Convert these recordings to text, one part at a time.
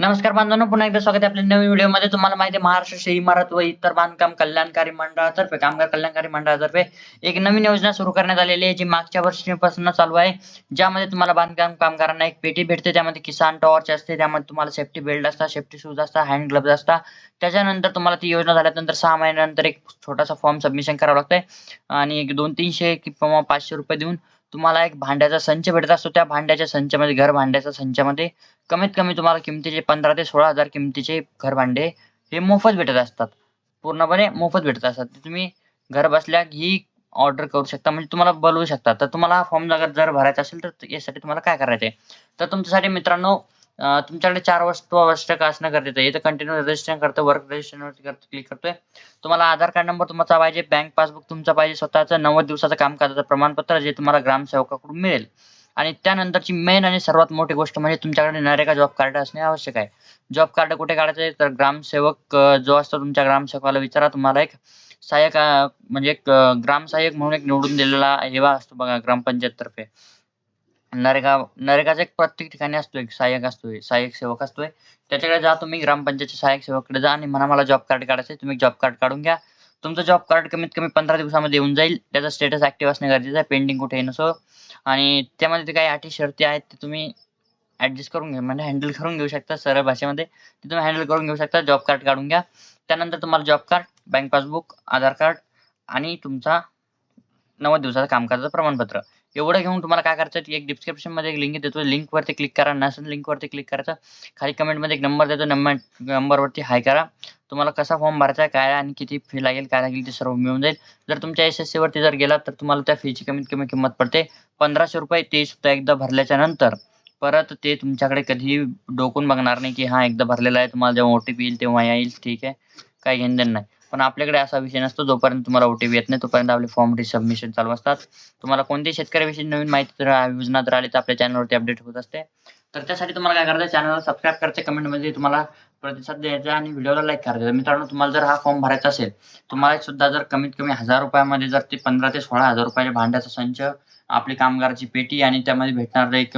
नमस्कार बांधवांनो, पुन्हा एकदा स्वागत आहे आपल्या नवीन व्हिडिओमध्ये. तुम्हाला माहिती आहे महाराष्ट्र शहरी इमारत व इतर बांधकाम कल्याणकारी मंडळातर्फे कामगार कल्याणकारी मंडळातर्फे एक नवीन योजना सुरू करण्यात आलेली आहे, जी मागच्या वर्षीपासून चालू आहे. ज्यामध्ये तुम्हाला बांधकाम कामगारांना एक पेटी भेटते, त्यामध्ये किसान टॉर्च असते, त्यामध्ये तुम्हाला सेफ्टी बेल्ट असतात, सेफ्टी शूज असतात, हँड ग्लोव्ज असतात. त्याच्यानंतर तुम्हाला ती योजना झाल्यानंतर 6 महिन्यानंतर एक छोटासा फॉर्म सबमिशन करावं लागतंय आणि एक 200-300 किंवा ₹500 देऊन तुम्हाला एक भांड्याचा संच भेटत असतो. त्या भांड्याच्या संचामध्ये घर भांड्याच्या संचामध्ये कमीत कमी तुम्हाला किमतीचे 15,000 ते 16,000 किमतीचे घर भांडे हे मोफत भेटत असतात. पूर्णपणे मोफत भेटत असतात. ते तुम्ही घर बसल्या ही ऑर्डर करू शकता, म्हणजे तुम्हाला बोलवू शकता. तर तुम्हाला हा फॉर्म जर भरायचा असेल तर यासाठी तुम्हाला काय करायचं आहे? तर तुमच्यासाठी मित्रांनो, तुमच्याकडे 4 वस्तू आवश्यक असणं गरजेचं आहे. इथं कंटिन्यू रजिस्ट्रेशन करतो, वर्क रजिस्ट्रेशनवरती क्लिक करतोय. तुम्हाला आधार कार्ड नंबर तुमचा पाहिजे, बँक पासबुक तुमचा पाहिजे, स्वतःचं 90 दिवसाचं कामकाजाचं प्रमाणपत्र जे तुम्हाला ग्रामसेवकाकडून मिळेल. आणि त्यानंतरची मेन आणि सर्वात मोठी गोष्ट म्हणजे तुमच्याकडे नरेगा जॉब कार्ड असणे आवश्यक आहे. जॉब कार्ड कुठे काढायचं आहे? तर ग्रामसेवक जो असतो तुमच्या ग्रामसेवकाला विचारा. तुम्हाला एक सहाय्यक म्हणजे एक ग्रामसहाय्यक म्हणून एक निवडून दिलेला हेवा असतो बघा ग्रामपंचायततर्फे. नरेगाचा एक प्रत्येक ठिकाणी असतो, एक सहाय्यक असतो, सहाय्यक सेवक असतोय. त्याच्याकडे जा तुम्ही, ग्रामपंचायतच्या सहाय्यक सेवकाकडे जा आणि म्हणा मला जॉब कार्ड काढायचं आहे. तुम्ही जॉब कार्ड काढून घ्या. तुमचं जॉब कार्ड कमीत कमी 15 दिवसामध्ये येऊन जाईल. त्याचा स्टेटस ॲक्टिव्ह असणे गरजेचं आहे. पेंडिंग कुठेही नसो. आणि त्यामध्ये ते काही अटी शर्ती आहेत ते तुम्ही ॲडजस्ट करून घ्या, म्हणजे हँडल करून घेऊ शकता सरळ भाषेमध्ये. ते तुम्ही हँडल करून घेऊ शकता. जॉब कार्ड काढून घ्या. त्यानंतर तुम्हाला जॉब कार्ड, बँक पासबुक, आधार कार्ड आणि तुमचा 90 दिवसाचं कामकाजाचं प्रमाणपत्र. एवढं घेऊन तुम्हाला काय करायचं, एक डिस्क्रिप्शनमध्ये एक लिंक देतो. लिंकवरती क्लिक करा. नसेल लिंकवरती क्लिक करायचं. खाली कमेंटमध्ये एक नंबर देतो. नंबरवरती हाय करा. तुम्हाला कसा फॉर्म भरायचा आहे, काय आणि किती फी लागेल, काय लागेल ते सर्व मिळून जाईल. जर तुमच्या एस-एस-सीवरती जर गेलात तर तुम्हाला त्या फीची कमीत कमी किंमत पडते ₹1500. ते सुद्धा एकदा भरल्याच्या नंतर परत ते तुमच्याकडे कधीही डोकून बघणार नाही, की हां, एकदा भरलेला आहे. तुम्हाला जेव्हा ओ-टी-पी येईल तेव्हा येईल. ठीक आहे. काही घेणं-देणं नाही. पण आपल्याकडे असा विषय नसतो. जोपर्यंत तुम्हाला ओ-टी-पी येत नाही तोपर्यंत आपले फॉर्म सबमिशन चालू असतात. तुम्हाला कोणत्याही शेतकऱ्याविषयी नवीन माहिती जर योजना जर आली तर आपल्या चॅनलवरती अपडेट होत असते. तर त्यासाठी तुम्हाला काय करायचं, चॅनलला सबस्क्राईब करायचं, कमेंटमध्ये तुम्हाला प्रतिसाद द्यायचा आणि व्हिडिओला लाईक करायचं. तर मित्रांनो, तुम्हाला जर हा फॉर्म भरायचा असेल, तुम्हाला सुद्धा जर कमीत कमी ₹1000 जर ते 15,000 ते ₹16,000 भांड्याचा संच, आपली कामगाराची पेटी आणि त्यामध्ये भेटणारं एक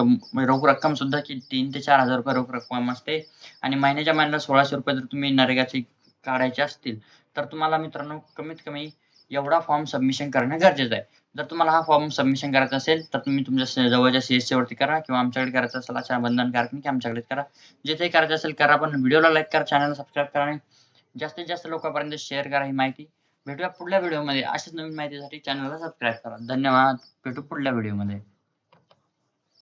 रोख रक्कम सुद्धा की ₹3,000 ते ₹4,000 रोख रक्कम असते. आणि महिन्याच्या महिन्याला ₹1,600 जर तुम्ही नरेगाचे काढायचे असतील, तर तुम्हाला मित्रांनो कमीत कमी एवढा फॉर्म सबमिशन करणं गरजेचं आहे. जर तुम्हाला हा फॉर्म सबमिशन करायचा असेल, तर तुम्ही तुमच्या जवळच्या सी-एस-सीवरती करा किंवा आमच्याकडे करायचं असेल अशा बंधनकारक नाही की आमच्याकडेच करा. जिथेही करायचं असेल करा, पण व्हिडिओला लाईक करा, चॅनलला सबस्क्राईब करा आणि जास्तीत जास्त लोकांपर्यंत शेअर करा ही माहिती. भेटूया पुढल्या व्हिडिओमध्ये. अशाच नवीन माहितीसाठी चॅनलला सबस्क्राईब करा. धन्यवाद. भेटू पुढल्या व्हिडिओमध्ये.